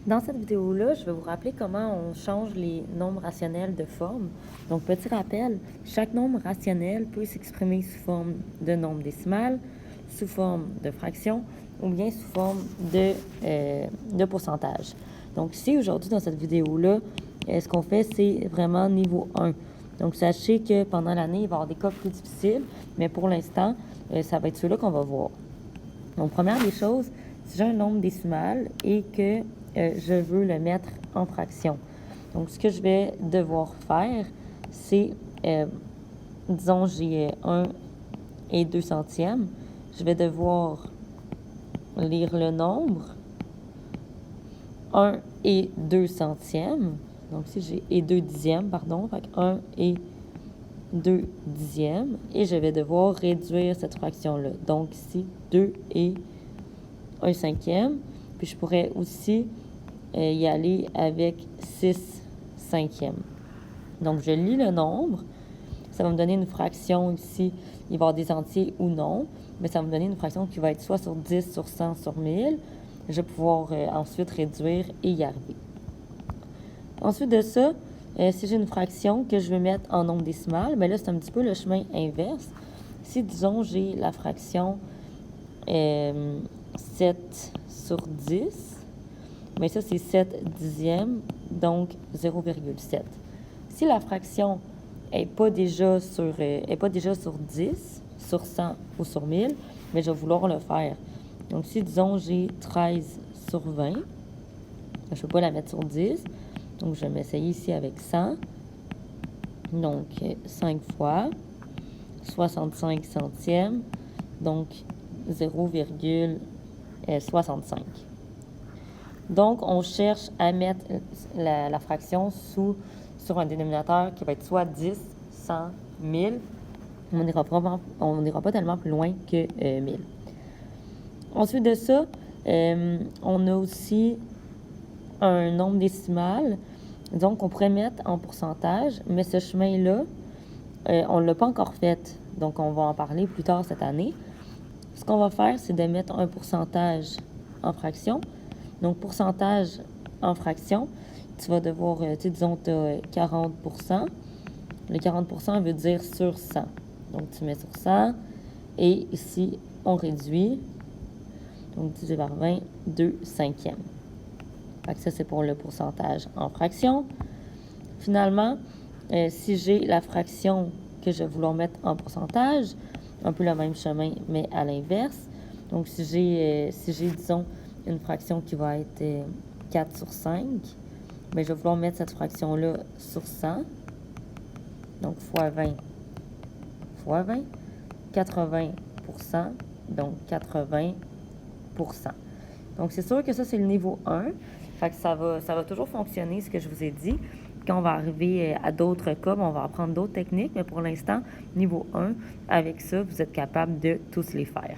Dans cette vidéo-là, je vais vous rappeler comment on change les nombres rationnels de forme. Donc, petit rappel, chaque nombre rationnel peut s'exprimer sous forme de nombre décimal, sous forme de fraction ou bien sous forme de pourcentage. Donc, ici, aujourd'hui, dans cette vidéo-là, ce qu'on fait, c'est vraiment niveau 1. Donc, sachez que pendant l'année, il va y avoir des cas plus difficiles, mais pour l'instant, ça va être ceux-là qu'on va voir. Donc, première des choses, si j'ai un nombre décimal et que je veux le mettre en fraction. Donc, ce que je vais devoir faire, c'est, disons, j'ai 1 et 2 centièmes. Je vais devoir lire le nombre 1 et 2 centièmes. Donc, si j'ai et 2 dixièmes, pardon, fait 1 et 2 dixièmes. Et je vais devoir réduire cette fraction-là. Donc, ici, 2 et 1 cinquième. Puis, je pourrais aussi y aller avec 6 cinquièmes. Donc, je lis le nombre. Ça va me donner une fraction ici. Il va y avoir des entiers ou non. Mais ça va me donner une fraction qui va être soit sur 10, sur 100, sur 1000. Je vais pouvoir ensuite réduire et y arriver. Ensuite de ça, si j'ai une fraction que je veux mettre en nombre décimal, bien là, c'est un petit peu le chemin inverse. Si, disons, j'ai la fraction 7 sur 10, mais ça, c'est 7 dixièmes, donc 0,7. Si la fraction n'est pas déjà sur 10, sur 100 ou sur 1000, mais je vais vouloir le faire. Donc, si, disons, j'ai 13 sur 20, je ne peux pas la mettre sur 10. Donc, je vais m'essayer ici avec 100. Donc, 5 fois 65 centièmes, donc 0,65. Donc, on cherche à mettre la fraction sur un dénominateur qui va être soit 10, 100, 1000. On n'ira pas tellement plus loin que 1000. Ensuite de ça, on a aussi un nombre décimal. Donc, on pourrait mettre en pourcentage, mais ce chemin-là, on ne l'a pas encore fait. Donc, on va en parler plus tard cette année. Ce qu'on va faire, c'est de mettre un pourcentage en fraction. Donc, pourcentage en fraction, tu vas devoir, disons, tu as 40 %. Le 40 % veut dire sur 100. Donc, tu mets sur 100. Et ici, on réduit. Donc, divisé par 20, 2 cinquièmes. Fait que ça, c'est pour le pourcentage en fraction. Finalement, si j'ai la fraction que je vais vouloir mettre en pourcentage, un peu le même chemin, mais à l'inverse. Donc, si j'ai, disons, une fraction qui va être 4 sur 5, bien, je vais vouloir mettre cette fraction-là sur 100. Donc, fois 20 fois 20, 80 %, donc 80 %. Donc, c'est sûr que ça, c'est le niveau 1. Fait que ça va toujours fonctionner, ce que je vous ai dit. Quand on va arriver à d'autres cas, on va apprendre d'autres techniques, mais pour l'instant, niveau 1, avec ça, vous êtes capable de tous les faire.